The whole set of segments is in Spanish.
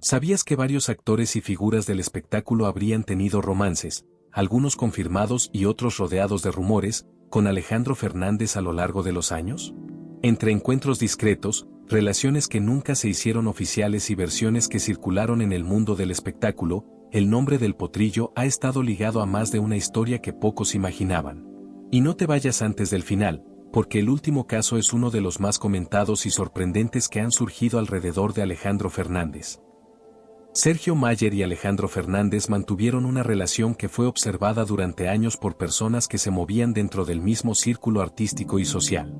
¿Sabías que varios actores y figuras del espectáculo habrían tenido romances, algunos confirmados y otros rodeados de rumores, con Alejandro Fernández a lo largo de los años? Entre encuentros discretos, relaciones que nunca se hicieron oficiales y versiones que circularon en el mundo del espectáculo, el nombre del potrillo ha estado ligado a más de una historia que pocos imaginaban. Y no te vayas antes del final, porque el último caso es uno de los más comentados y sorprendentes que han surgido alrededor de Alejandro Fernández. Sergio Mayer y Alejandro Fernández mantuvieron una relación que fue observada durante años por personas que se movían dentro del mismo círculo artístico y social.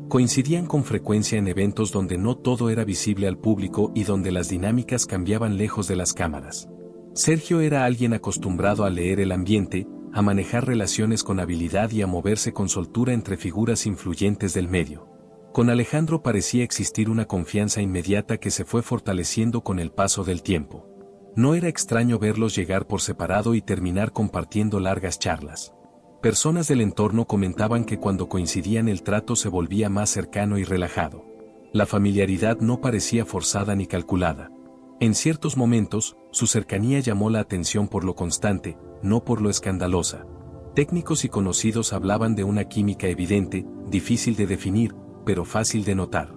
Coincidían con frecuencia en eventos donde no todo era visible al público y donde las dinámicas cambiaban lejos de las cámaras. Sergio era alguien acostumbrado a leer el ambiente, a manejar relaciones con habilidad y a moverse con soltura entre figuras influyentes del medio. Con Alejandro parecía existir una confianza inmediata que se fue fortaleciendo con el paso del tiempo. No era extraño verlos llegar por separado y terminar compartiendo largas charlas. Personas del entorno comentaban que cuando coincidían el trato se volvía más cercano y relajado. La familiaridad no parecía forzada ni calculada. En ciertos momentos, su cercanía llamó la atención por lo constante, no por lo escandalosa. Técnicos y conocidos hablaban de una química evidente, difícil de definir, pero fácil de notar.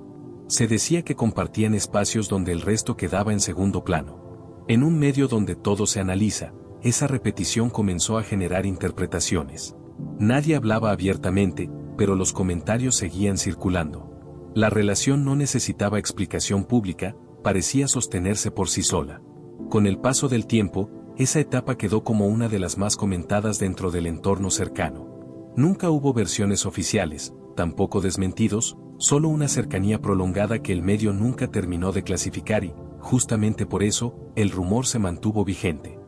Se decía que compartían espacios donde el resto quedaba en segundo plano. En un medio donde todo se analiza, esa repetición comenzó a generar interpretaciones. Nadie hablaba abiertamente, pero los comentarios seguían circulando. La relación no necesitaba explicación pública, parecía sostenerse por sí sola. Con el paso del tiempo, esa etapa quedó como una de las más comentadas dentro del entorno cercano. Nunca hubo versiones oficiales, tampoco desmentidos, solo una cercanía prolongada que el medio nunca terminó de clasificar y, justamente por eso, el rumor se mantuvo vigente.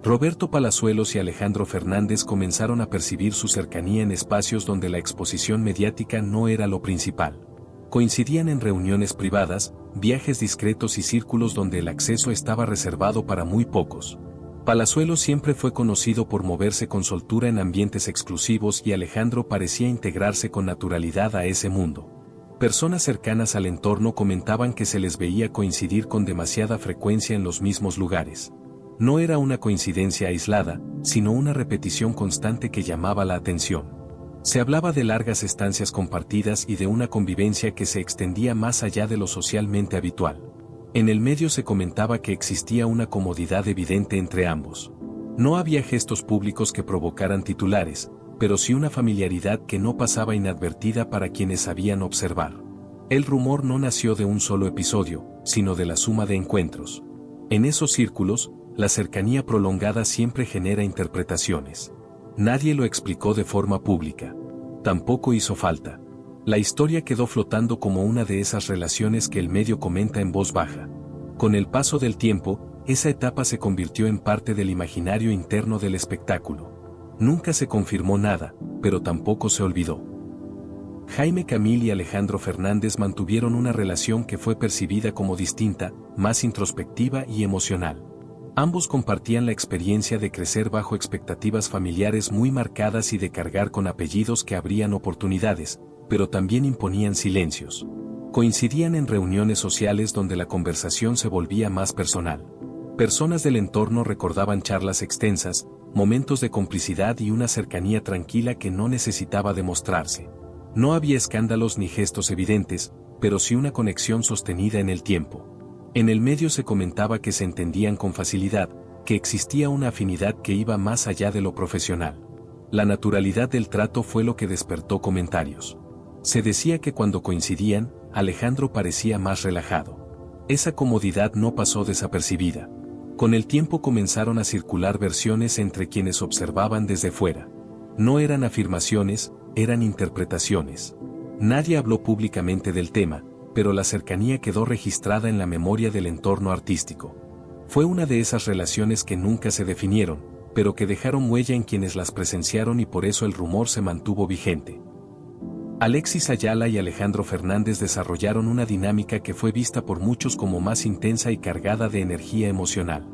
Roberto Palazuelos y Alejandro Fernández comenzaron a percibir su cercanía en espacios donde la exposición mediática no era lo principal. Coincidían en reuniones privadas, viajes discretos y círculos donde el acceso estaba reservado para muy pocos. Palazuelos siempre fue conocido por moverse con soltura en ambientes exclusivos y Alejandro parecía integrarse con naturalidad a ese mundo. Personas cercanas al entorno comentaban que se les veía coincidir con demasiada frecuencia en los mismos lugares. No era una coincidencia aislada, sino una repetición constante que llamaba la atención. Se hablaba de largas estancias compartidas y de una convivencia que se extendía más allá de lo socialmente habitual. En el medio se comentaba que existía una comodidad evidente entre ambos. No había gestos públicos que provocaran titulares, pero sí una familiaridad que no pasaba inadvertida para quienes sabían observar. El rumor no nació de un solo episodio, sino de la suma de encuentros. En esos círculos, la cercanía prolongada siempre genera interpretaciones. Nadie lo explicó de forma pública. Tampoco hizo falta. La historia quedó flotando como una de esas relaciones que el medio comenta en voz baja. Con el paso del tiempo, esa etapa se convirtió en parte del imaginario interno del espectáculo. Nunca se confirmó nada, pero tampoco se olvidó. Jaime Camil y Alejandro Fernández mantuvieron una relación que fue percibida como distinta, más introspectiva y emocional. Ambos compartían la experiencia de crecer bajo expectativas familiares muy marcadas y de cargar con apellidos que abrían oportunidades, pero también imponían silencios. Coincidían en reuniones sociales donde la conversación se volvía más personal. Personas del entorno recordaban charlas extensas, momentos de complicidad y una cercanía tranquila que no necesitaba demostrarse. No había escándalos ni gestos evidentes, pero sí una conexión sostenida en el tiempo. En el medio se comentaba que se entendían con facilidad, que existía una afinidad que iba más allá de lo profesional. La naturalidad del trato fue lo que despertó comentarios. Se decía que cuando coincidían, Alejandro parecía más relajado. Esa comodidad no pasó desapercibida. Con el tiempo comenzaron a circular versiones entre quienes observaban desde fuera. No eran afirmaciones, eran interpretaciones. Nadie habló públicamente del tema, pero la cercanía quedó registrada en la memoria del entorno artístico. Fue una de esas relaciones que nunca se definieron, pero que dejaron huella en quienes las presenciaron y por eso el rumor se mantuvo vigente. Alexis Ayala y Alejandro Fernández desarrollaron una dinámica que fue vista por muchos como más intensa y cargada de energía emocional.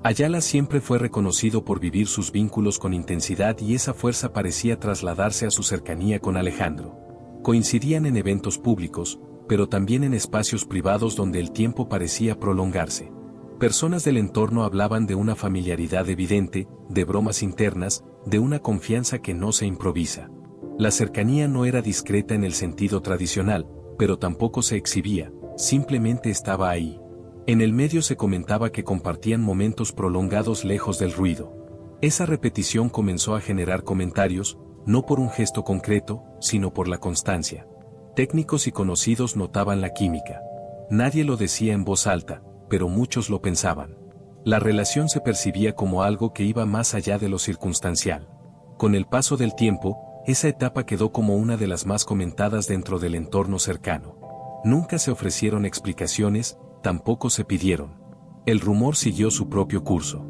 Ayala siempre fue reconocido por vivir sus vínculos con intensidad y esa fuerza parecía trasladarse a su cercanía con Alejandro. Coincidían en eventos públicos, pero también en espacios privados donde el tiempo parecía prolongarse. Personas del entorno hablaban de una familiaridad evidente, de bromas internas, de una confianza que no se improvisa. La cercanía no era discreta en el sentido tradicional, pero tampoco se exhibía, simplemente estaba ahí. En el medio se comentaba que compartían momentos prolongados lejos del ruido. Esa repetición comenzó a generar comentarios, no por un gesto concreto, sino por la constancia. Técnicos y conocidos notaban la química. Nadie lo decía en voz alta, pero muchos lo pensaban. La relación se percibía como algo que iba más allá de lo circunstancial. Con el paso del tiempo, esa etapa quedó como una de las más comentadas dentro del entorno cercano. Nunca se ofrecieron explicaciones, tampoco se pidieron. El rumor siguió su propio curso.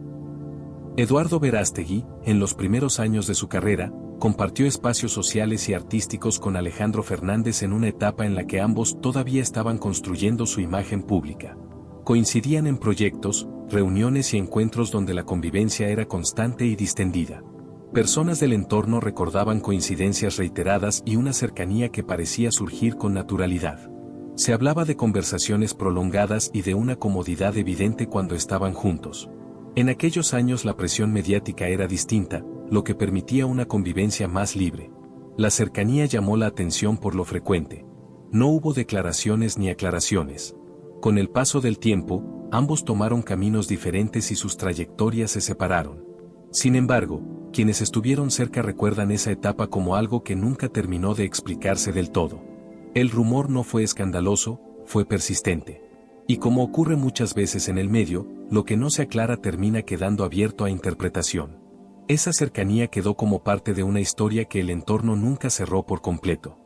Eduardo Verástegui, en los primeros años de su carrera, compartió espacios sociales y artísticos con Alejandro Fernández en una etapa en la que ambos todavía estaban construyendo su imagen pública. Coincidían en proyectos, reuniones y encuentros donde la convivencia era constante y distendida. Personas del entorno recordaban coincidencias reiteradas y una cercanía que parecía surgir con naturalidad. Se hablaba de conversaciones prolongadas y de una comodidad evidente cuando estaban juntos. En aquellos años la presión mediática era distinta, lo que permitía una convivencia más libre. La cercanía llamó la atención por lo frecuente. No hubo declaraciones ni aclaraciones. Con el paso del tiempo, ambos tomaron caminos diferentes y sus trayectorias se separaron. Sin embargo, quienes estuvieron cerca recuerdan esa etapa como algo que nunca terminó de explicarse del todo. El rumor no fue escandaloso, fue persistente. Y como ocurre muchas veces en el medio, lo que no se aclara termina quedando abierto a interpretación. Esa cercanía quedó como parte de una historia que el entorno nunca cerró por completo.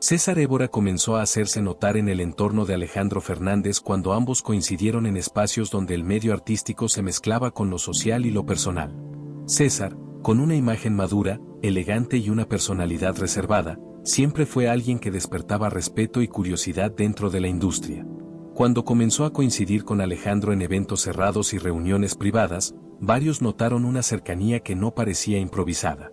César Évora comenzó a hacerse notar en el entorno de Alejandro Fernández cuando ambos coincidieron en espacios donde el medio artístico se mezclaba con lo social y lo personal. César, con una imagen madura, elegante y una personalidad reservada, siempre fue alguien que despertaba respeto y curiosidad dentro de la industria. Cuando comenzó a coincidir con Alejandro en eventos cerrados y reuniones privadas, varios notaron una cercanía que no parecía improvisada.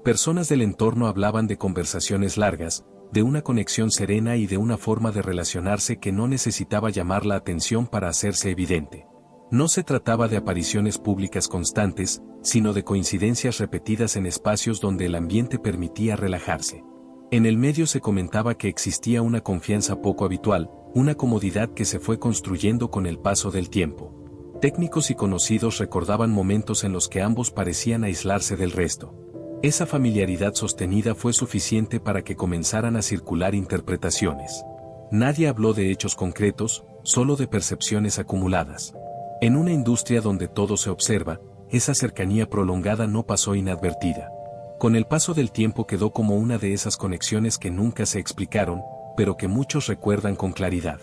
Personas del entorno hablaban de conversaciones largas, de una conexión serena y de una forma de relacionarse que no necesitaba llamar la atención para hacerse evidente. No se trataba de apariciones públicas constantes, sino de coincidencias repetidas en espacios donde el ambiente permitía relajarse. En el medio se comentaba que existía una confianza poco habitual, una comodidad que se fue construyendo con el paso del tiempo. Técnicos y conocidos recordaban momentos en los que ambos parecían aislarse del resto. Esa familiaridad sostenida fue suficiente para que comenzaran a circular interpretaciones. Nadie habló de hechos concretos, solo de percepciones acumuladas. En una industria donde todo se observa, esa cercanía prolongada no pasó inadvertida. Con el paso del tiempo quedó como una de esas conexiones que nunca se explicaron, pero que muchos recuerdan con claridad.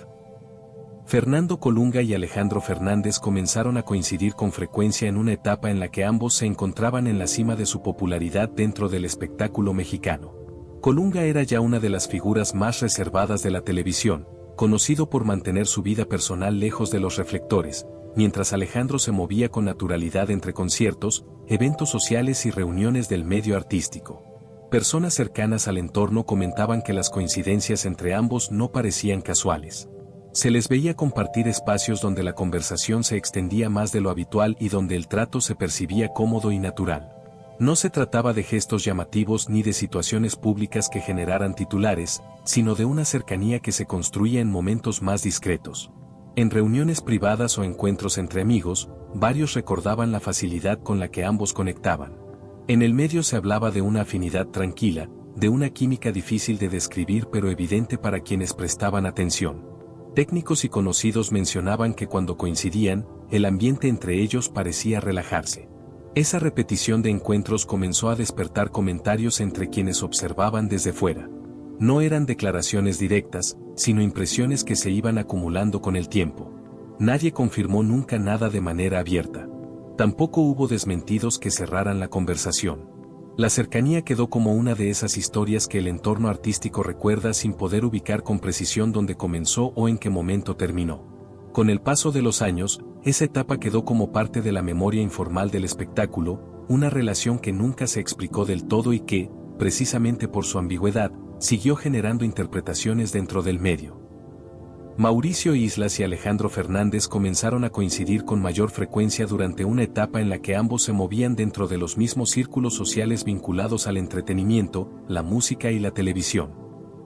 Fernando Colunga y Alejandro Fernández comenzaron a coincidir con frecuencia en una etapa en la que ambos se encontraban en la cima de su popularidad dentro del espectáculo mexicano. Colunga era ya una de las figuras más reservadas de la televisión, conocido por mantener su vida personal lejos de los reflectores, mientras Alejandro se movía con naturalidad entre conciertos, eventos sociales y reuniones del medio artístico. Personas cercanas al entorno comentaban que las coincidencias entre ambos no parecían casuales. Se les veía compartir espacios donde la conversación se extendía más de lo habitual y donde el trato se percibía cómodo y natural. No se trataba de gestos llamativos ni de situaciones públicas que generaran titulares, sino de una cercanía que se construía en momentos más discretos. En reuniones privadas o encuentros entre amigos, varios recordaban la facilidad con la que ambos conectaban. En el medio se hablaba de una afinidad tranquila, de una química difícil de describir pero evidente para quienes prestaban atención. Técnicos y conocidos mencionaban que cuando coincidían, el ambiente entre ellos parecía relajarse. Esa repetición de encuentros comenzó a despertar comentarios entre quienes observaban desde fuera. No eran declaraciones directas, sino impresiones que se iban acumulando con el tiempo. Nadie confirmó nunca nada de manera abierta. Tampoco hubo desmentidos que cerraran la conversación. La cercanía quedó como una de esas historias que el entorno artístico recuerda sin poder ubicar con precisión dónde comenzó o en qué momento terminó. Con el paso de los años, esa etapa quedó como parte de la memoria informal del espectáculo, una relación que nunca se explicó del todo y que, precisamente por su ambigüedad, siguió generando interpretaciones dentro del medio. Mauricio Islas y Alejandro Fernández comenzaron a coincidir con mayor frecuencia durante una etapa en la que ambos se movían dentro de los mismos círculos sociales vinculados al entretenimiento, la música y la televisión.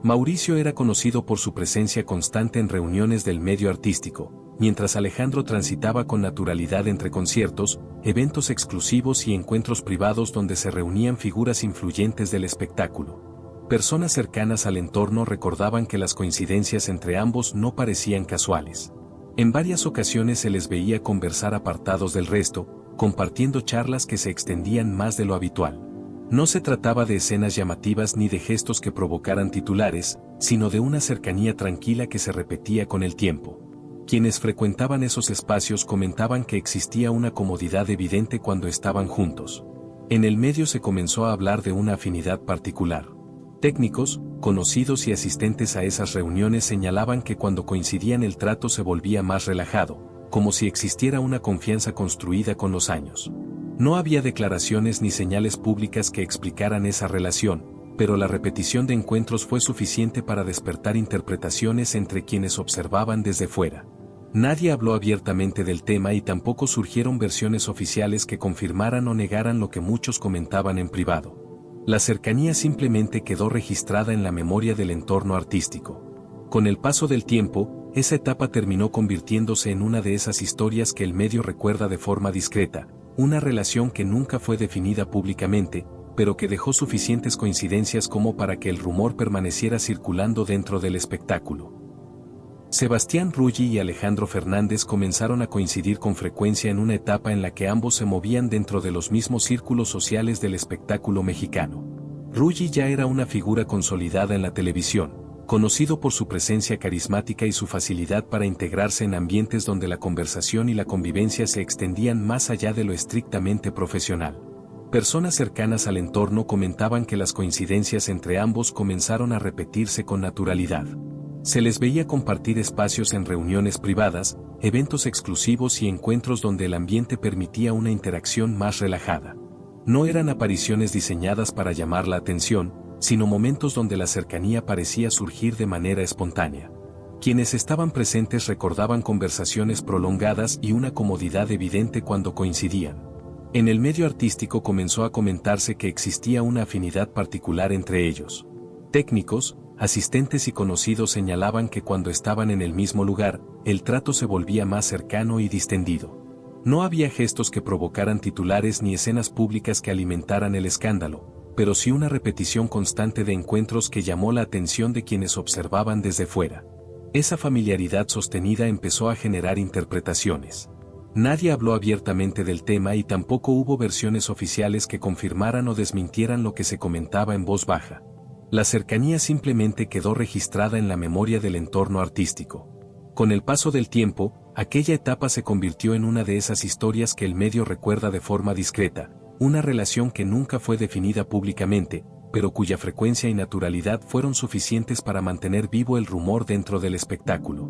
Mauricio era conocido por su presencia constante en reuniones del medio artístico, mientras Alejandro transitaba con naturalidad entre conciertos, eventos exclusivos y encuentros privados donde se reunían figuras influyentes del espectáculo. Personas cercanas al entorno recordaban que las coincidencias entre ambos no parecían casuales. En varias ocasiones se les veía conversar apartados del resto, compartiendo charlas que se extendían más de lo habitual. No se trataba de escenas llamativas ni de gestos que provocaran titulares, sino de una cercanía tranquila que se repetía con el tiempo. Quienes frecuentaban esos espacios comentaban que existía una comodidad evidente cuando estaban juntos. En el medio se comenzó a hablar de una afinidad particular. Técnicos, conocidos y asistentes a esas reuniones señalaban que cuando coincidían el trato se volvía más relajado, como si existiera una confianza construida con los años. No había declaraciones ni señales públicas que explicaran esa relación, pero la repetición de encuentros fue suficiente para despertar interpretaciones entre quienes observaban desde fuera. Nadie habló abiertamente del tema y tampoco surgieron versiones oficiales que confirmaran o negaran lo que muchos comentaban en privado. La cercanía simplemente quedó registrada en la memoria del entorno artístico. Con el paso del tiempo, esa etapa terminó convirtiéndose en una de esas historias que el medio recuerda de forma discreta, una relación que nunca fue definida públicamente, pero que dejó suficientes coincidencias como para que el rumor permaneciera circulando dentro del espectáculo. Sebastián Rulli y Alejandro Fernández comenzaron a coincidir con frecuencia en una etapa en la que ambos se movían dentro de los mismos círculos sociales del espectáculo mexicano. Rulli ya era una figura consolidada en la televisión, conocido por su presencia carismática y su facilidad para integrarse en ambientes donde la conversación y la convivencia se extendían más allá de lo estrictamente profesional. Personas cercanas al entorno comentaban que las coincidencias entre ambos comenzaron a repetirse con naturalidad. Se les veía compartir espacios en reuniones privadas, eventos exclusivos y encuentros donde el ambiente permitía una interacción más relajada. No eran apariciones diseñadas para llamar la atención, sino momentos donde la cercanía parecía surgir de manera espontánea. Quienes estaban presentes recordaban conversaciones prolongadas y una comodidad evidente cuando coincidían. En el medio artístico comenzó a comentarse que existía una afinidad particular entre ellos. Técnicos, asistentes y conocidos señalaban que cuando estaban en el mismo lugar, el trato se volvía más cercano y distendido. No había gestos que provocaran titulares ni escenas públicas que alimentaran el escándalo, pero sí una repetición constante de encuentros que llamó la atención de quienes observaban desde fuera. Esa familiaridad sostenida empezó a generar interpretaciones. Nadie habló abiertamente del tema y tampoco hubo versiones oficiales que confirmaran o desmintieran lo que se comentaba en voz baja. La cercanía simplemente quedó registrada en la memoria del entorno artístico. Con el paso del tiempo, aquella etapa se convirtió en una de esas historias que el medio recuerda de forma discreta, una relación que nunca fue definida públicamente, pero cuya frecuencia y naturalidad fueron suficientes para mantener vivo el rumor dentro del espectáculo.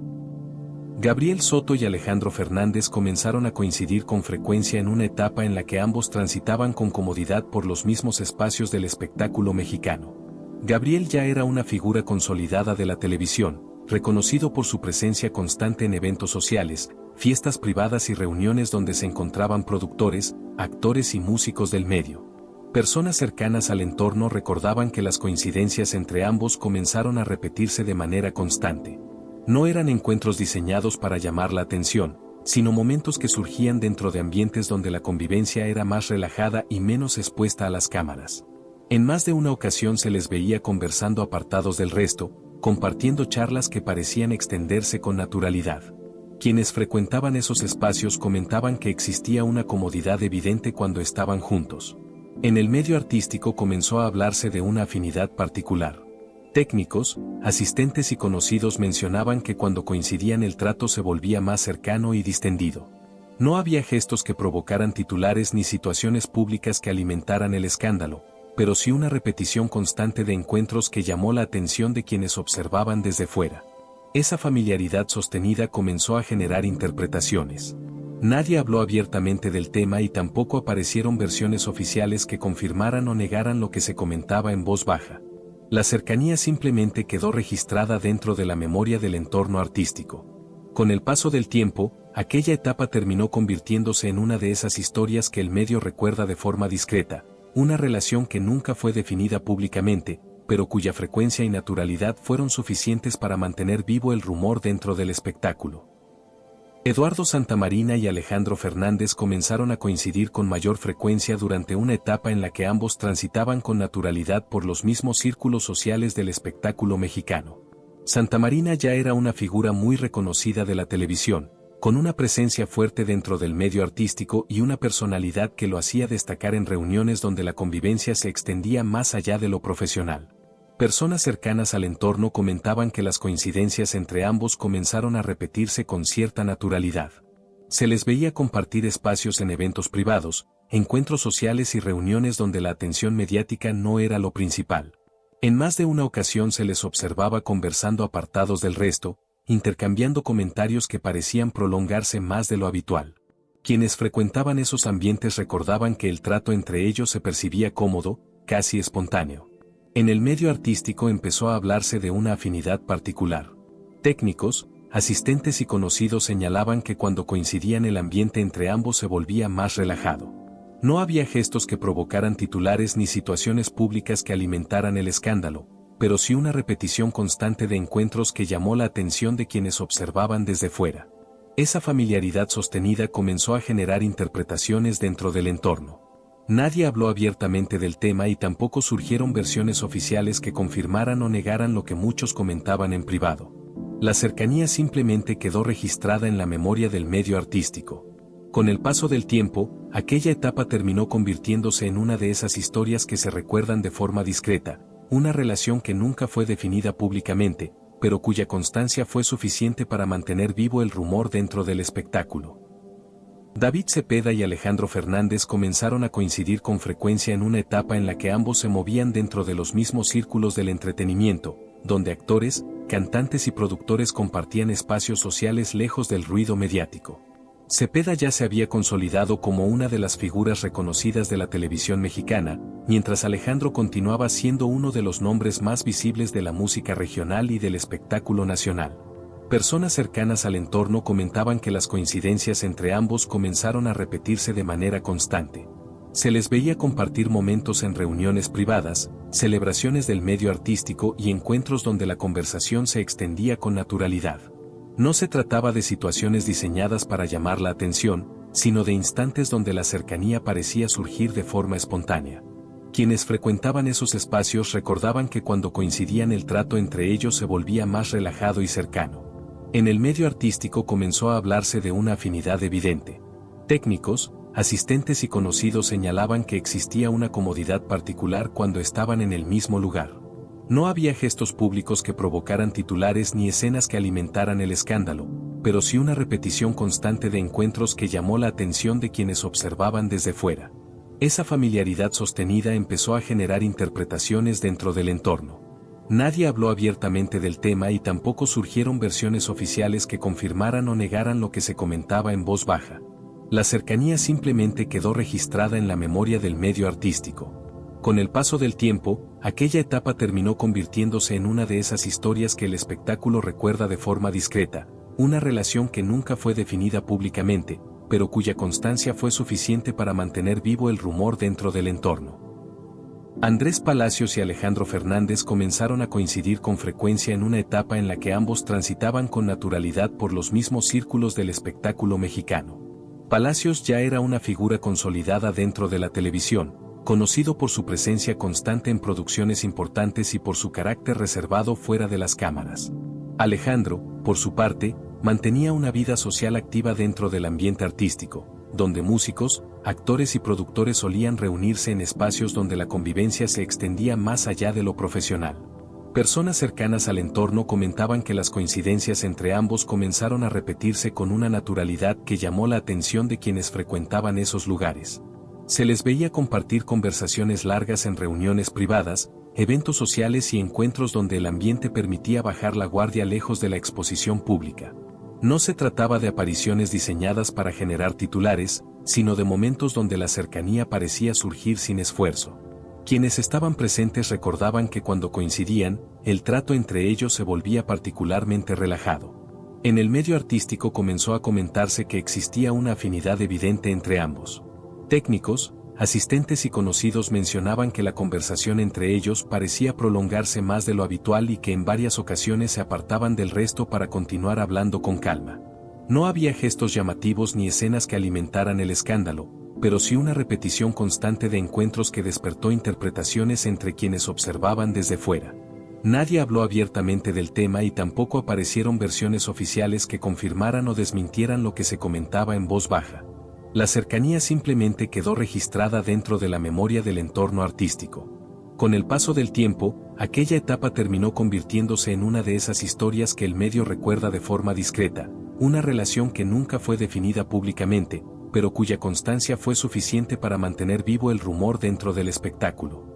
Gabriel Soto y Alejandro Fernández comenzaron a coincidir con frecuencia en una etapa en la que ambos transitaban con comodidad por los mismos espacios del espectáculo mexicano. Gabriel ya era una figura consolidada de la televisión, reconocido por su presencia constante en eventos sociales, fiestas privadas y reuniones donde se encontraban productores, actores y músicos del medio. Personas cercanas al entorno recordaban que las coincidencias entre ambos comenzaron a repetirse de manera constante. No eran encuentros diseñados para llamar la atención, sino momentos que surgían dentro de ambientes donde la convivencia era más relajada y menos expuesta a las cámaras. En más de una ocasión se les veía conversando apartados del resto, compartiendo charlas que parecían extenderse con naturalidad. Quienes frecuentaban esos espacios comentaban que existía una comodidad evidente cuando estaban juntos. En el medio artístico comenzó a hablarse de una afinidad particular. Técnicos, asistentes y conocidos mencionaban que cuando coincidían el trato se volvía más cercano y distendido. No había gestos que provocaran titulares ni situaciones públicas que alimentaran el escándalo, pero sí una repetición constante de encuentros que llamó la atención de quienes observaban desde fuera. Esa familiaridad sostenida comenzó a generar interpretaciones. Nadie habló abiertamente del tema y tampoco aparecieron versiones oficiales que confirmaran o negaran lo que se comentaba en voz baja. La cercanía simplemente quedó registrada dentro de la memoria del entorno artístico. Con el paso del tiempo, aquella etapa terminó convirtiéndose en una de esas historias que el medio recuerda de forma discreta, una relación que nunca fue definida públicamente, pero cuya frecuencia y naturalidad fueron suficientes para mantener vivo el rumor dentro del espectáculo. Eduardo Santamarina y Alejandro Fernández comenzaron a coincidir con mayor frecuencia durante una etapa en la que ambos transitaban con naturalidad por los mismos círculos sociales del espectáculo mexicano. Santamarina ya era una figura muy reconocida de la televisión, con una presencia fuerte dentro del medio artístico y una personalidad que lo hacía destacar en reuniones donde la convivencia se extendía más allá de lo profesional. Personas cercanas al entorno comentaban que las coincidencias entre ambos comenzaron a repetirse con cierta naturalidad. Se les veía compartir espacios en eventos privados, encuentros sociales y reuniones donde la atención mediática no era lo principal. En más de una ocasión se les observaba conversando apartados del resto, intercambiando comentarios que parecían prolongarse más de lo habitual. Quienes frecuentaban esos ambientes recordaban que el trato entre ellos se percibía cómodo, casi espontáneo. En el medio artístico empezó a hablarse de una afinidad particular. Técnicos, asistentes y conocidos señalaban que cuando coincidían el ambiente entre ambos se volvía más relajado. No había gestos que provocaran titulares ni situaciones públicas que alimentaran el escándalo, pero sí una repetición constante de encuentros que llamó la atención de quienes observaban desde fuera. Esa familiaridad sostenida comenzó a generar interpretaciones dentro del entorno. Nadie habló abiertamente del tema y tampoco surgieron versiones oficiales que confirmaran o negaran lo que muchos comentaban en privado. La cercanía simplemente quedó registrada en la memoria del medio artístico. Con el paso del tiempo, aquella etapa terminó convirtiéndose en una de esas historias que se recuerdan de forma discreta, una relación que nunca fue definida públicamente, pero cuya constancia fue suficiente para mantener vivo el rumor dentro del espectáculo. David Cepeda y Alejandro Fernández comenzaron a coincidir con frecuencia en una etapa en la que ambos se movían dentro de los mismos círculos del entretenimiento, donde actores, cantantes y productores compartían espacios sociales lejos del ruido mediático. Cepeda ya se había consolidado como una de las figuras reconocidas de la televisión mexicana, mientras Alejandro continuaba siendo uno de los nombres más visibles de la música regional y del espectáculo nacional. Personas cercanas al entorno comentaban que las coincidencias entre ambos comenzaron a repetirse de manera constante. Se les veía compartir momentos en reuniones privadas, celebraciones del medio artístico y encuentros donde la conversación se extendía con naturalidad. No se trataba de situaciones diseñadas para llamar la atención, sino de instantes donde la cercanía parecía surgir de forma espontánea. Quienes frecuentaban esos espacios recordaban que cuando coincidían el trato entre ellos se volvía más relajado y cercano. En el medio artístico comenzó a hablarse de una afinidad evidente. Técnicos, asistentes y conocidos señalaban que existía una comodidad particular cuando estaban en el mismo lugar. No había gestos públicos que provocaran titulares ni escenas que alimentaran el escándalo, pero sí una repetición constante de encuentros que llamó la atención de quienes observaban desde fuera. Esa familiaridad sostenida empezó a generar interpretaciones dentro del entorno. Nadie habló abiertamente del tema y tampoco surgieron versiones oficiales que confirmaran o negaran lo que se comentaba en voz baja. La cercanía simplemente quedó registrada en la memoria del medio artístico. Con el paso del tiempo, aquella etapa terminó convirtiéndose en una de esas historias que el espectáculo recuerda de forma discreta, una relación que nunca fue definida públicamente, pero cuya constancia fue suficiente para mantener vivo el rumor dentro del entorno. Andrés Palacios y Alejandro Fernández comenzaron a coincidir con frecuencia en una etapa en la que ambos transitaban con naturalidad por los mismos círculos del espectáculo mexicano. Palacios ya era una figura consolidada dentro de la televisión, conocido por su presencia constante en producciones importantes y por su carácter reservado fuera de las cámaras. Alejandro, por su parte, mantenía una vida social activa dentro del ambiente artístico, donde músicos, actores y productores solían reunirse en espacios donde la convivencia se extendía más allá de lo profesional. Personas cercanas al entorno comentaban que las coincidencias entre ambos comenzaron a repetirse con una naturalidad que llamó la atención de quienes frecuentaban esos lugares. Se les veía compartir conversaciones largas en reuniones privadas, eventos sociales y encuentros donde el ambiente permitía bajar la guardia lejos de la exposición pública. No se trataba de apariciones diseñadas para generar titulares, sino de momentos donde la cercanía parecía surgir sin esfuerzo. Quienes estaban presentes recordaban que cuando coincidían, el trato entre ellos se volvía particularmente relajado. En el medio artístico comenzó a comentarse que existía una afinidad evidente entre ambos. Técnicos, asistentes y conocidos mencionaban que la conversación entre ellos parecía prolongarse más de lo habitual y que en varias ocasiones se apartaban del resto para continuar hablando con calma. No había gestos llamativos ni escenas que alimentaran el escándalo, pero sí una repetición constante de encuentros que despertó interpretaciones entre quienes observaban desde fuera. Nadie habló abiertamente del tema y tampoco aparecieron versiones oficiales que confirmaran o desmintieran lo que se comentaba en voz baja. La cercanía simplemente quedó registrada dentro de la memoria del entorno artístico. Con el paso del tiempo, aquella etapa terminó convirtiéndose en una de esas historias que el medio recuerda de forma discreta, una relación que nunca fue definida públicamente, pero cuya constancia fue suficiente para mantener vivo el rumor dentro del espectáculo.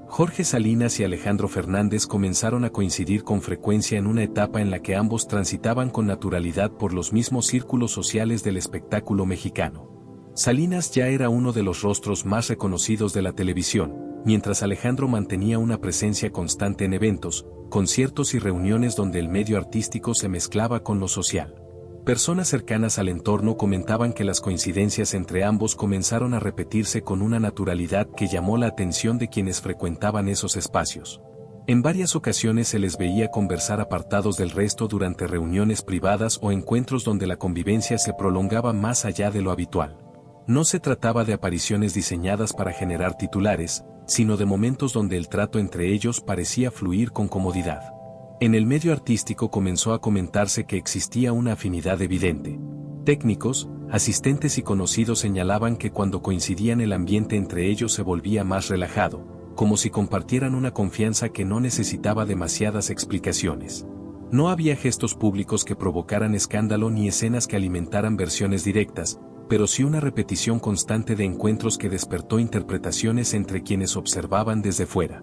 Jorge Salinas y Alejandro Fernández comenzaron a coincidir con frecuencia en una etapa en la que ambos transitaban con naturalidad por los mismos círculos sociales del espectáculo mexicano. Salinas ya era uno de los rostros más reconocidos de la televisión, mientras Alejandro mantenía una presencia constante en eventos, conciertos y reuniones donde el medio artístico se mezclaba con lo social. Personas cercanas al entorno comentaban que las coincidencias entre ambos comenzaron a repetirse con una naturalidad que llamó la atención de quienes frecuentaban esos espacios. En varias ocasiones se les veía conversar apartados del resto durante reuniones privadas o encuentros donde la convivencia se prolongaba más allá de lo habitual. No se trataba de apariciones diseñadas para generar titulares, sino de momentos donde el trato entre ellos parecía fluir con comodidad. En el medio artístico comenzó a comentarse que existía una afinidad evidente. Técnicos, asistentes y conocidos señalaban que cuando coincidían el ambiente entre ellos se volvía más relajado, como si compartieran una confianza que no necesitaba demasiadas explicaciones. No había gestos públicos que provocaran escándalo ni escenas que alimentaran versiones directas, pero sí una repetición constante de encuentros que despertó interpretaciones entre quienes observaban desde fuera.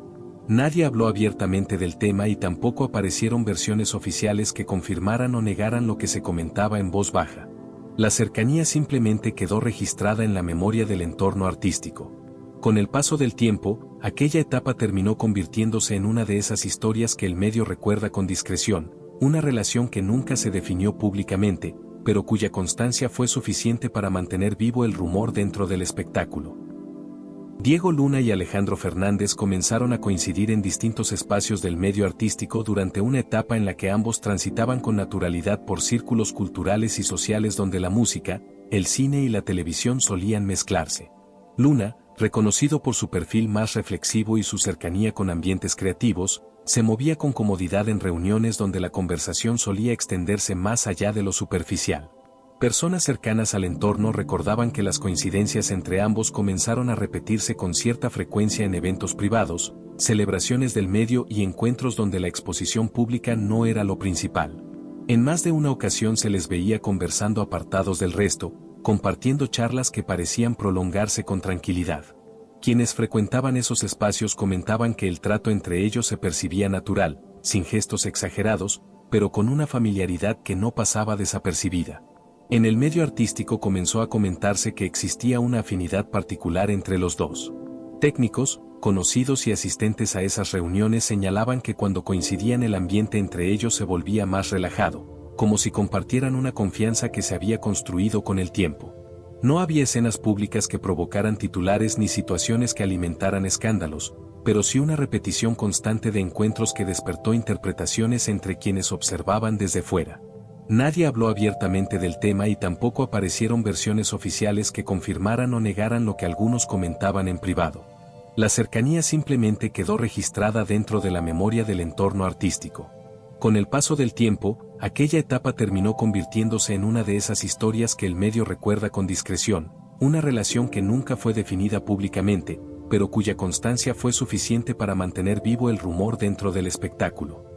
Nadie habló abiertamente del tema y tampoco aparecieron versiones oficiales que confirmaran o negaran lo que se comentaba en voz baja. La cercanía simplemente quedó registrada en la memoria del entorno artístico. Con el paso del tiempo, aquella etapa terminó convirtiéndose en una de esas historias que el medio recuerda con discreción, una relación que nunca se definió públicamente, pero cuya constancia fue suficiente para mantener vivo el rumor dentro del espectáculo. Diego Luna y Alejandro Fernández comenzaron a coincidir en distintos espacios del medio artístico durante una etapa en la que ambos transitaban con naturalidad por círculos culturales y sociales donde la música, el cine y la televisión solían mezclarse. Luna, reconocido por su perfil más reflexivo y su cercanía con ambientes creativos, se movía con comodidad en reuniones donde la conversación solía extenderse más allá de lo superficial. Personas cercanas al entorno recordaban que las coincidencias entre ambos comenzaron a repetirse con cierta frecuencia en eventos privados, celebraciones del medio y encuentros donde la exposición pública no era lo principal. En más de una ocasión se les veía conversando apartados del resto, compartiendo charlas que parecían prolongarse con tranquilidad. Quienes frecuentaban esos espacios comentaban que el trato entre ellos se percibía natural, sin gestos exagerados, pero con una familiaridad que no pasaba desapercibida. En el medio artístico comenzó a comentarse que existía una afinidad particular entre los dos. Técnicos, conocidos y asistentes a esas reuniones señalaban que cuando coincidían el ambiente entre ellos se volvía más relajado, como si compartieran una confianza que se había construido con el tiempo. No había escenas públicas que provocaran titulares ni situaciones que alimentaran escándalos, pero sí una repetición constante de encuentros que despertó interpretaciones entre quienes observaban desde fuera. Nadie habló abiertamente del tema y tampoco aparecieron versiones oficiales que confirmaran o negaran lo que algunos comentaban en privado. La cercanía simplemente quedó registrada dentro de la memoria del entorno artístico. Con el paso del tiempo, aquella etapa terminó convirtiéndose en una de esas historias que el medio recuerda con discreción, una relación que nunca fue definida públicamente, pero cuya constancia fue suficiente para mantener vivo el rumor dentro del espectáculo.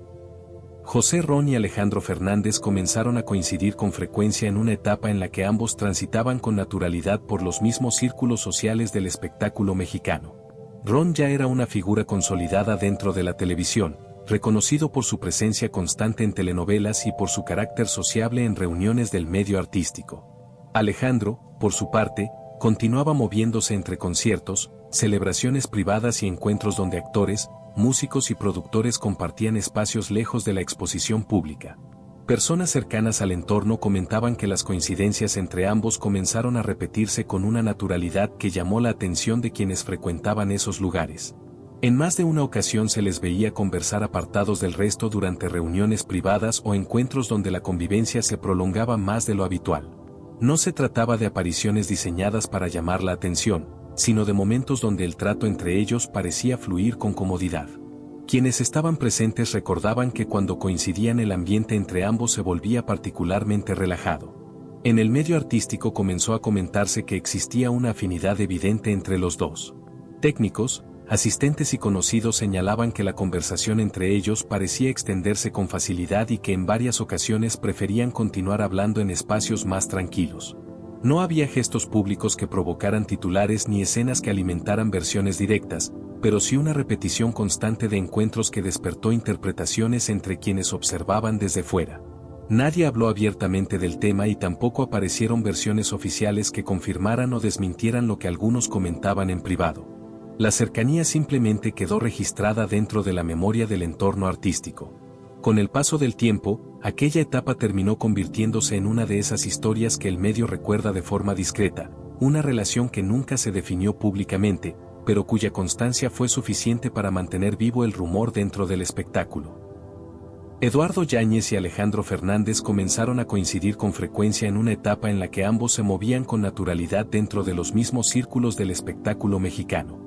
José Ron y Alejandro Fernández comenzaron a coincidir con frecuencia en una etapa en la que ambos transitaban con naturalidad por los mismos círculos sociales del espectáculo mexicano. Ron ya era una figura consolidada dentro de la televisión, reconocido por su presencia constante en telenovelas y por su carácter sociable en reuniones del medio artístico. Alejandro, por su parte, continuaba moviéndose entre conciertos, celebraciones privadas y encuentros donde actores, músicos y productores compartían espacios lejos de la exposición pública. Personas cercanas al entorno comentaban que las coincidencias entre ambos comenzaron a repetirse con una naturalidad que llamó la atención de quienes frecuentaban esos lugares. En más de una ocasión se les veía conversar apartados del resto durante reuniones privadas o encuentros donde la convivencia se prolongaba más de lo habitual. No se trataba de apariciones diseñadas para llamar la atención, sino de momentos donde el trato entre ellos parecía fluir con comodidad. Quienes estaban presentes recordaban que cuando coincidían el ambiente entre ambos se volvía particularmente relajado. En el medio artístico comenzó a comentarse que existía una afinidad evidente entre los dos. Técnicos, asistentes y conocidos señalaban que la conversación entre ellos parecía extenderse con facilidad y que en varias ocasiones preferían continuar hablando en espacios más tranquilos. No había gestos públicos que provocaran titulares ni escenas que alimentaran versiones directas, pero sí una repetición constante de encuentros que despertó interpretaciones entre quienes observaban desde fuera. Nadie habló abiertamente del tema y tampoco aparecieron versiones oficiales que confirmaran o desmintieran lo que algunos comentaban en privado. La cercanía simplemente quedó registrada dentro de la memoria del entorno artístico. Con el paso del tiempo, aquella etapa terminó convirtiéndose en una de esas historias que el medio recuerda de forma discreta, una relación que nunca se definió públicamente, pero cuya constancia fue suficiente para mantener vivo el rumor dentro del espectáculo. Eduardo Yáñez y Alejandro Fernández comenzaron a coincidir con frecuencia en una etapa en la que ambos se movían con naturalidad dentro de los mismos círculos del espectáculo mexicano.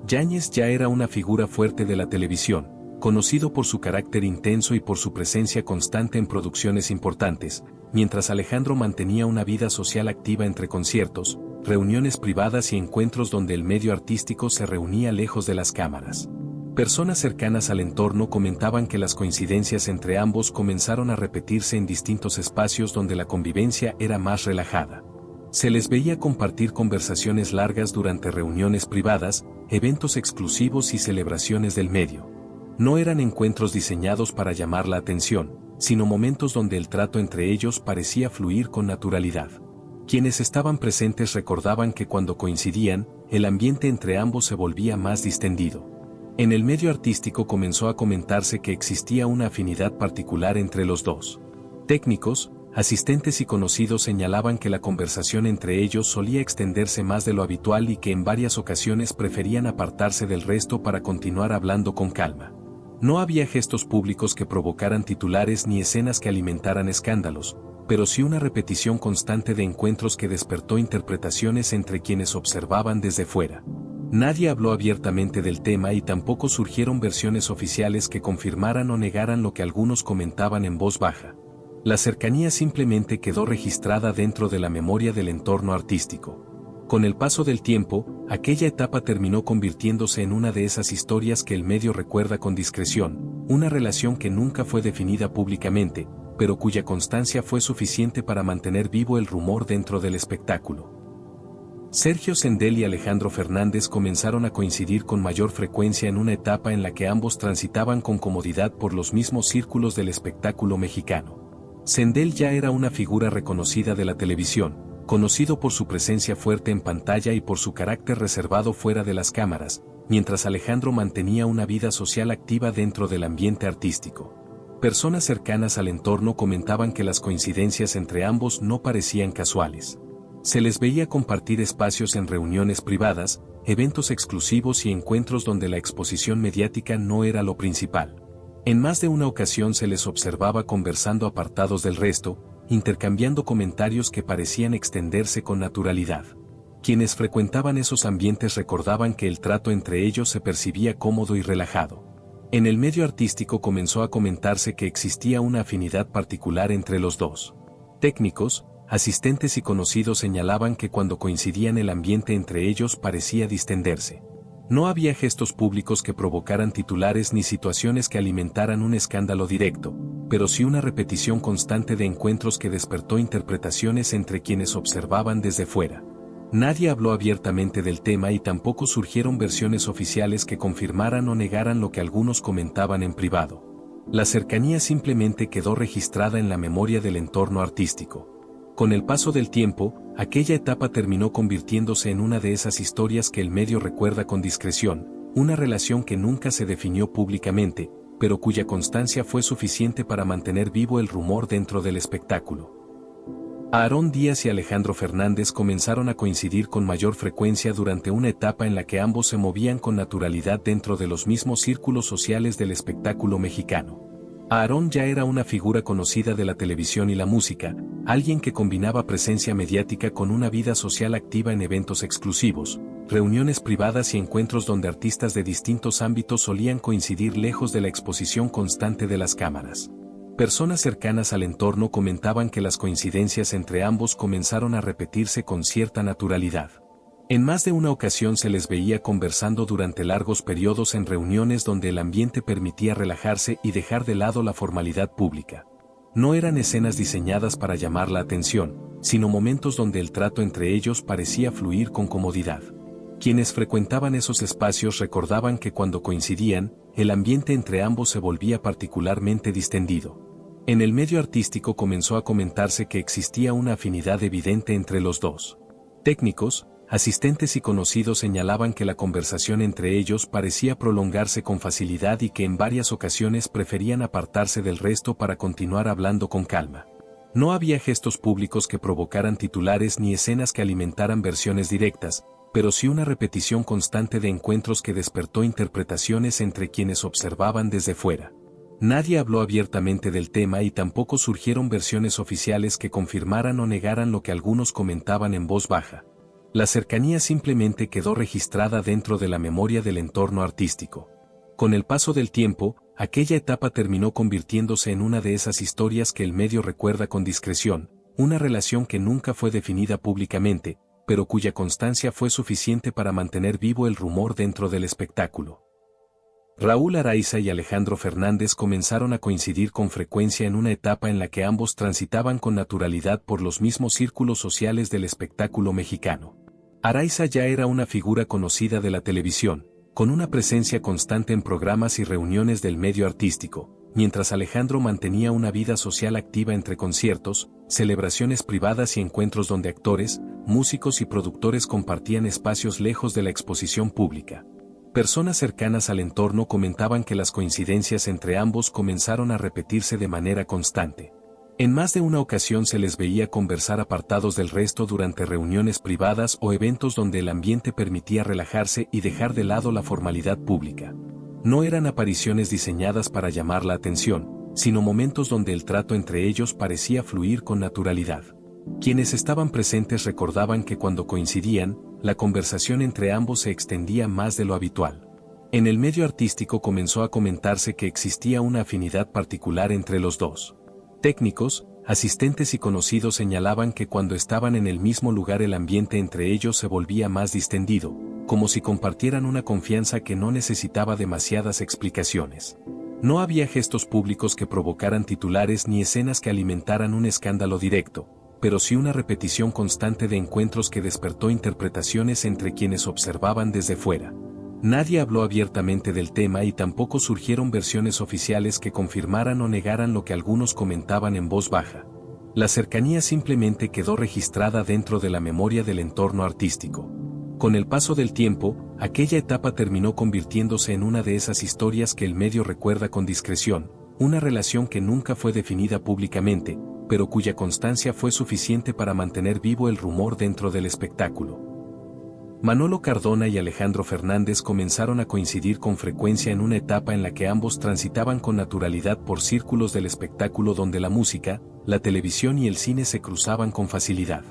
Yáñez ya era una figura fuerte de la televisión, conocido por su carácter intenso y por su presencia constante en producciones importantes, mientras Alejandro mantenía una vida social activa entre conciertos, reuniones privadas y encuentros donde el medio artístico se reunía lejos de las cámaras. Personas cercanas al entorno comentaban que las coincidencias entre ambos comenzaron a repetirse en distintos espacios donde la convivencia era más relajada. Se les veía compartir conversaciones largas durante reuniones privadas, eventos exclusivos y celebraciones del medio. No eran encuentros diseñados para llamar la atención, sino momentos donde el trato entre ellos parecía fluir con naturalidad. Quienes estaban presentes recordaban que cuando coincidían, el ambiente entre ambos se volvía más distendido. En el medio artístico comenzó a comentarse que existía una afinidad particular entre los dos. Técnicos, asistentes y conocidos señalaban que la conversación entre ellos solía extenderse más de lo habitual y que en varias ocasiones preferían apartarse del resto para continuar hablando con calma. No había gestos públicos que provocaran titulares ni escenas que alimentaran escándalos, pero sí una repetición constante de encuentros que despertó interpretaciones entre quienes observaban desde fuera. Nadie habló abiertamente del tema y tampoco surgieron versiones oficiales que confirmaran o negaran lo que algunos comentaban en voz baja. La cercanía simplemente quedó registrada dentro de la memoria del entorno artístico. Con el paso del tiempo, aquella etapa terminó convirtiéndose en una de esas historias que el medio recuerda con discreción, una relación que nunca fue definida públicamente, pero cuya constancia fue suficiente para mantener vivo el rumor dentro del espectáculo. Sergio Sendel y Alejandro Fernández comenzaron a coincidir con mayor frecuencia en una etapa en la que ambos transitaban con comodidad por los mismos círculos del espectáculo mexicano. Sendel ya era una figura reconocida de la televisión, conocido por su presencia fuerte en pantalla y por su carácter reservado fuera de las cámaras, mientras Alejandro mantenía una vida social activa dentro del ambiente artístico. Personas cercanas al entorno comentaban que las coincidencias entre ambos no parecían casuales. Se les veía compartir espacios en reuniones privadas, eventos exclusivos y encuentros donde la exposición mediática no era lo principal. En más de una ocasión se les observaba conversando apartados del resto, intercambiando comentarios que parecían extenderse con naturalidad. Quienes frecuentaban esos ambientes recordaban que el trato entre ellos se percibía cómodo y relajado. En el medio artístico comenzó a comentarse que existía una afinidad particular entre los dos. Técnicos, asistentes y conocidos señalaban que cuando coincidían el ambiente entre ellos parecía distenderse. No había gestos públicos que provocaran titulares ni situaciones que alimentaran un escándalo directo, pero sí una repetición constante de encuentros que despertó interpretaciones entre quienes observaban desde fuera. Nadie habló abiertamente del tema y tampoco surgieron versiones oficiales que confirmaran o negaran lo que algunos comentaban en privado. La cercanía simplemente quedó registrada en la memoria del entorno artístico. Con el paso del tiempo, aquella etapa terminó convirtiéndose en una de esas historias que el medio recuerda con discreción, una relación que nunca se definió públicamente, pero cuya constancia fue suficiente para mantener vivo el rumor dentro del espectáculo. Aarón Díaz y Alejandro Fernández comenzaron a coincidir con mayor frecuencia durante una etapa en la que ambos se movían con naturalidad dentro de los mismos círculos sociales del espectáculo mexicano. Aarón ya era una figura conocida de la televisión y la música, alguien que combinaba presencia mediática con una vida social activa en eventos exclusivos, reuniones privadas y encuentros donde artistas de distintos ámbitos solían coincidir lejos de la exposición constante de las cámaras. Personas cercanas al entorno comentaban que las coincidencias entre ambos comenzaron a repetirse con cierta naturalidad. En más de una ocasión se les veía conversando durante largos periodos en reuniones donde el ambiente permitía relajarse y dejar de lado la formalidad pública. No eran escenas diseñadas para llamar la atención, sino momentos donde el trato entre ellos parecía fluir con comodidad. Quienes frecuentaban esos espacios recordaban que cuando coincidían, el ambiente entre ambos se volvía particularmente distendido. En el medio artístico comenzó a comentarse que existía una afinidad evidente entre los dos. Técnicos, asistentes y conocidos señalaban que la conversación entre ellos parecía prolongarse con facilidad y que en varias ocasiones preferían apartarse del resto para continuar hablando con calma. No había gestos públicos que provocaran titulares ni escenas que alimentaran versiones directas, pero sí una repetición constante de encuentros que despertó interpretaciones entre quienes observaban desde fuera. Nadie habló abiertamente del tema y tampoco surgieron versiones oficiales que confirmaran o negaran lo que algunos comentaban en voz baja. La cercanía simplemente quedó registrada dentro de la memoria del entorno artístico. Con el paso del tiempo, aquella etapa terminó convirtiéndose en una de esas historias que el medio recuerda con discreción, una relación que nunca fue definida públicamente, pero cuya constancia fue suficiente para mantener vivo el rumor dentro del espectáculo. Raúl Araiza y Alejandro Fernández comenzaron a coincidir con frecuencia en una etapa en la que ambos transitaban con naturalidad por los mismos círculos sociales del espectáculo mexicano. Araiza ya era una figura conocida de la televisión, con una presencia constante en programas y reuniones del medio artístico, mientras Alejandro mantenía una vida social activa entre conciertos, celebraciones privadas y encuentros donde actores, músicos y productores compartían espacios lejos de la exposición pública. Personas cercanas al entorno comentaban que las coincidencias entre ambos comenzaron a repetirse de manera constante. En más de una ocasión se les veía conversar apartados del resto durante reuniones privadas o eventos donde el ambiente permitía relajarse y dejar de lado la formalidad pública. No eran apariciones diseñadas para llamar la atención, sino momentos donde el trato entre ellos parecía fluir con naturalidad. Quienes estaban presentes recordaban que cuando coincidían, la conversación entre ambos se extendía más de lo habitual. En el medio artístico comenzó a comentarse que existía una afinidad particular entre los dos. Técnicos, asistentes y conocidos señalaban que cuando estaban en el mismo lugar el ambiente entre ellos se volvía más distendido, como si compartieran una confianza que no necesitaba demasiadas explicaciones. No había gestos públicos que provocaran titulares ni escenas que alimentaran un escándalo directo, pero sí una repetición constante de encuentros que despertó interpretaciones entre quienes observaban desde fuera. Nadie habló abiertamente del tema y tampoco surgieron versiones oficiales que confirmaran o negaran lo que algunos comentaban en voz baja. La cercanía simplemente quedó registrada dentro de la memoria del entorno artístico. Con el paso del tiempo, aquella etapa terminó convirtiéndose en una de esas historias que el medio recuerda con discreción, una relación que nunca fue definida públicamente, pero cuya constancia fue suficiente para mantener vivo el rumor dentro del espectáculo. Manolo Cardona y Alejandro Fernández comenzaron a coincidir con frecuencia en una etapa en la que ambos transitaban con naturalidad por círculos del espectáculo donde la música, la televisión y el cine se cruzaban con facilidad.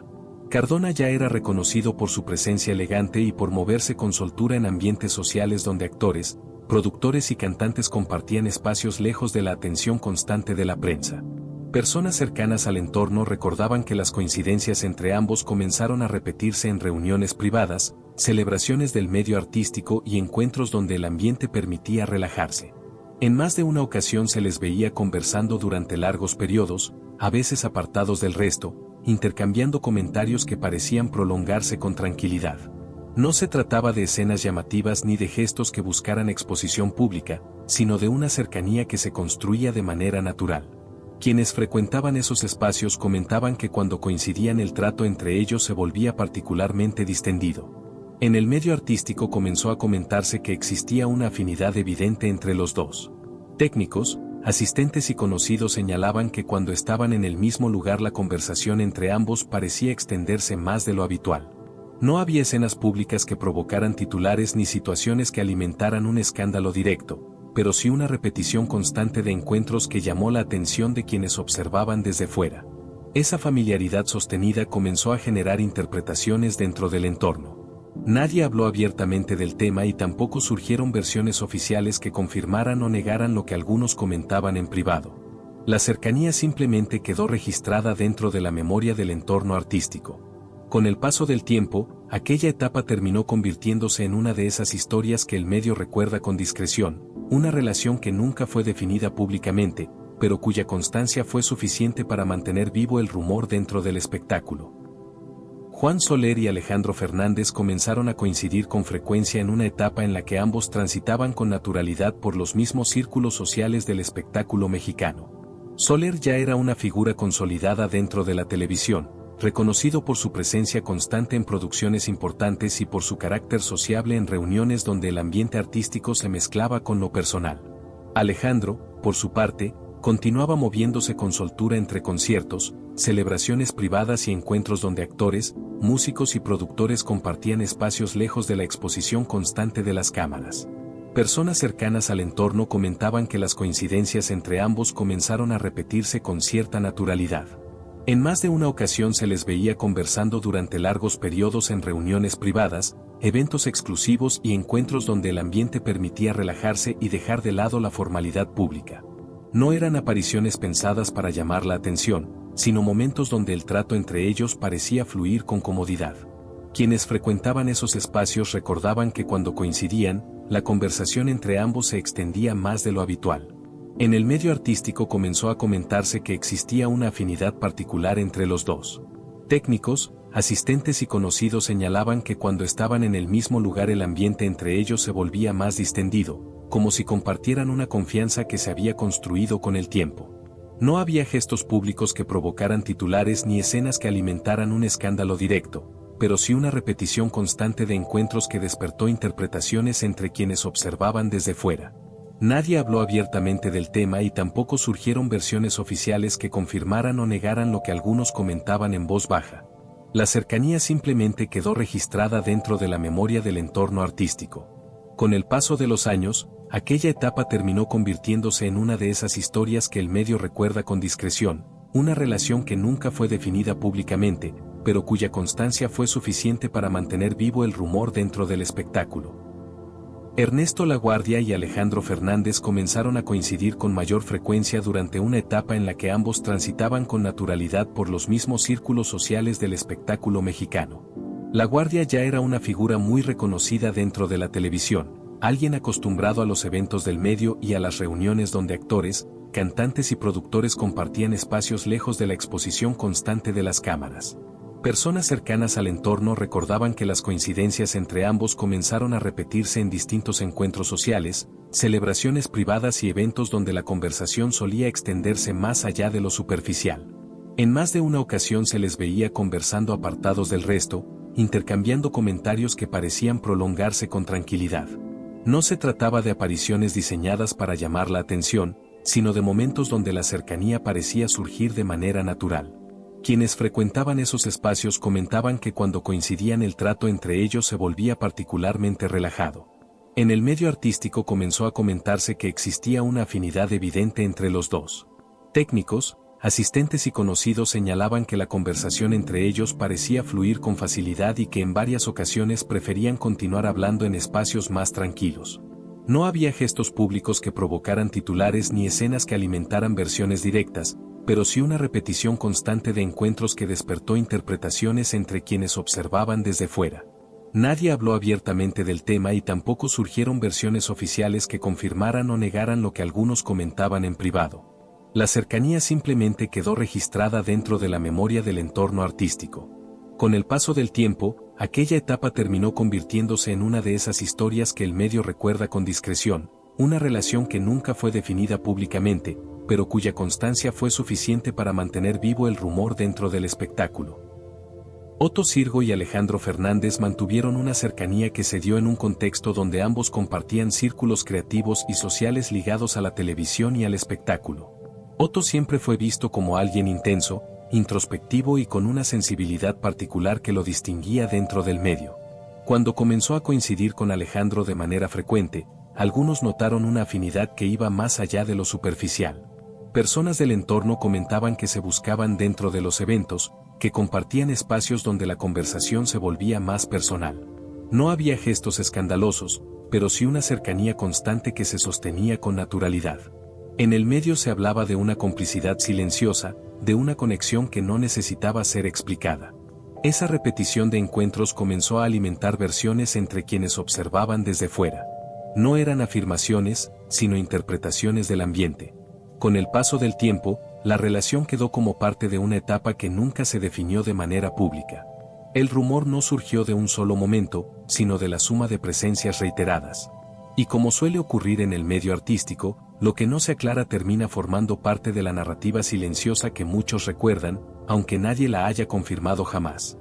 Cardona ya era reconocido por su presencia elegante y por moverse con soltura en ambientes sociales donde actores, productores y cantantes compartían espacios lejos de la atención constante de la prensa. Personas cercanas al entorno recordaban que las coincidencias entre ambos comenzaron a repetirse en reuniones privadas, celebraciones del medio artístico y encuentros donde el ambiente permitía relajarse. En más de una ocasión se les veía conversando durante largos periodos, a veces apartados del resto, intercambiando comentarios que parecían prolongarse con tranquilidad. No se trataba de escenas llamativas ni de gestos que buscaran exposición pública, sino de una cercanía que se construía de manera natural. Quienes frecuentaban esos espacios comentaban que cuando coincidían el trato entre ellos se volvía particularmente distendido. En el medio artístico comenzó a comentarse que existía una afinidad evidente entre los dos. Técnicos, asistentes y conocidos señalaban que cuando estaban en el mismo lugar la conversación entre ambos parecía extenderse más de lo habitual. No había escenas públicas que provocaran titulares ni situaciones que alimentaran un escándalo directo, pero sí una repetición constante de encuentros que llamó la atención de quienes observaban desde fuera. Esa familiaridad sostenida comenzó a generar interpretaciones dentro del entorno. Nadie habló abiertamente del tema y tampoco surgieron versiones oficiales que confirmaran o negaran lo que algunos comentaban en privado. La cercanía simplemente quedó registrada dentro de la memoria del entorno artístico. Con el paso del tiempo, aquella etapa terminó convirtiéndose en una de esas historias que el medio recuerda con discreción, una relación que nunca fue definida públicamente, pero cuya constancia fue suficiente para mantener vivo el rumor dentro del espectáculo. Juan Soler y Alejandro Fernández comenzaron a coincidir con frecuencia en una etapa en la que ambos transitaban con naturalidad por los mismos círculos sociales del espectáculo mexicano. Soler ya era una figura consolidada dentro de la televisión, reconocido por su presencia constante en producciones importantes y por su carácter sociable en reuniones donde el ambiente artístico se mezclaba con lo personal. Alejandro, por su parte, continuaba moviéndose con soltura entre conciertos, celebraciones privadas y encuentros donde actores, músicos y productores compartían espacios lejos de la exposición constante de las cámaras. Personas cercanas al entorno comentaban que las coincidencias entre ambos comenzaron a repetirse con cierta naturalidad. En más de una ocasión se les veía conversando durante largos periodos en reuniones privadas, eventos exclusivos y encuentros donde el ambiente permitía relajarse y dejar de lado la formalidad pública. No eran apariciones pensadas para llamar la atención, sino momentos donde el trato entre ellos parecía fluir con comodidad. Quienes frecuentaban esos espacios recordaban que cuando coincidían, la conversación entre ambos se extendía más de lo habitual. En el medio artístico comenzó a comentarse que existía una afinidad particular entre los dos. Técnicos, asistentes y conocidos señalaban que cuando estaban en el mismo lugar el ambiente entre ellos se volvía más distendido, como si compartieran una confianza que se había construido con el tiempo. No había gestos públicos que provocaran titulares ni escenas que alimentaran un escándalo directo, pero sí una repetición constante de encuentros que despertó interpretaciones entre quienes observaban desde fuera. Nadie habló abiertamente del tema y tampoco surgieron versiones oficiales que confirmaran o negaran lo que algunos comentaban en voz baja. La cercanía simplemente quedó registrada dentro de la memoria del entorno artístico. Con el paso de los años, aquella etapa terminó convirtiéndose en una de esas historias que el medio recuerda con discreción, una relación que nunca fue definida públicamente, pero cuya constancia fue suficiente para mantener vivo el rumor dentro del espectáculo. Ernesto Laguardia y Alejandro Fernández comenzaron a coincidir con mayor frecuencia durante una etapa en la que ambos transitaban con naturalidad por los mismos círculos sociales del espectáculo mexicano. Laguardia ya era una figura muy reconocida dentro de la televisión, alguien acostumbrado a los eventos del medio y a las reuniones donde actores, cantantes y productores compartían espacios lejos de la exposición constante de las cámaras. Personas cercanas al entorno recordaban que las coincidencias entre ambos comenzaron a repetirse en distintos encuentros sociales, celebraciones privadas y eventos donde la conversación solía extenderse más allá de lo superficial. En más de una ocasión se les veía conversando apartados del resto, intercambiando comentarios que parecían prolongarse con tranquilidad. No se trataba de apariciones diseñadas para llamar la atención, sino de momentos donde la cercanía parecía surgir de manera natural. Quienes frecuentaban esos espacios comentaban que cuando coincidían el trato entre ellos se volvía particularmente relajado. En el medio artístico comenzó a comentarse que existía una afinidad evidente entre los dos. Técnicos, asistentes y conocidos señalaban que la conversación entre ellos parecía fluir con facilidad y que en varias ocasiones preferían continuar hablando en espacios más tranquilos. No había gestos públicos que provocaran titulares ni escenas que alimentaran versiones directas, pero sí una repetición constante de encuentros que despertó interpretaciones entre quienes observaban desde fuera. Nadie habló abiertamente del tema y tampoco surgieron versiones oficiales que confirmaran o negaran lo que algunos comentaban en privado. La cercanía simplemente quedó registrada dentro de la memoria del entorno artístico. Con el paso del tiempo, aquella etapa terminó convirtiéndose en una de esas historias que el medio recuerda con discreción, una relación que nunca fue definida públicamente, pero cuya constancia fue suficiente para mantener vivo el rumor dentro del espectáculo. Otto Sirgo y Alejandro Fernández mantuvieron una cercanía que se dio en un contexto donde ambos compartían círculos creativos y sociales ligados a la televisión y al espectáculo. Otto siempre fue visto como alguien intenso, introspectivo y con una sensibilidad particular que lo distinguía dentro del medio. Cuando comenzó a coincidir con Alejandro de manera frecuente, algunos notaron una afinidad que iba más allá de lo superficial. Personas del entorno comentaban que se buscaban dentro de los eventos, que compartían espacios donde la conversación se volvía más personal. No había gestos escandalosos, pero sí una cercanía constante que se sostenía con naturalidad. En el medio se hablaba de una complicidad silenciosa, de una conexión que no necesitaba ser explicada. Esa repetición de encuentros comenzó a alimentar versiones entre quienes observaban desde fuera. No eran afirmaciones, sino interpretaciones del ambiente. Con el paso del tiempo, la relación quedó como parte de una etapa que nunca se definió de manera pública. El rumor no surgió de un solo momento, sino de la suma de presencias reiteradas. Y como suele ocurrir en el medio artístico, lo que no se aclara termina formando parte de la narrativa silenciosa que muchos recuerdan, aunque nadie la haya confirmado jamás.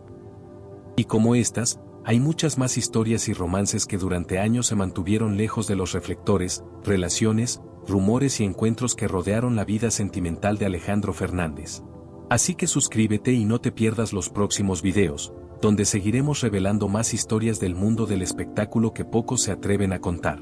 Y como estas, hay muchas más historias y romances que durante años se mantuvieron lejos de los reflectores, relaciones, rumores y encuentros que rodearon la vida sentimental de Alejandro Fernández. Así que suscríbete y no te pierdas los próximos videos, donde seguiremos revelando más historias del mundo del espectáculo que pocos se atreven a contar.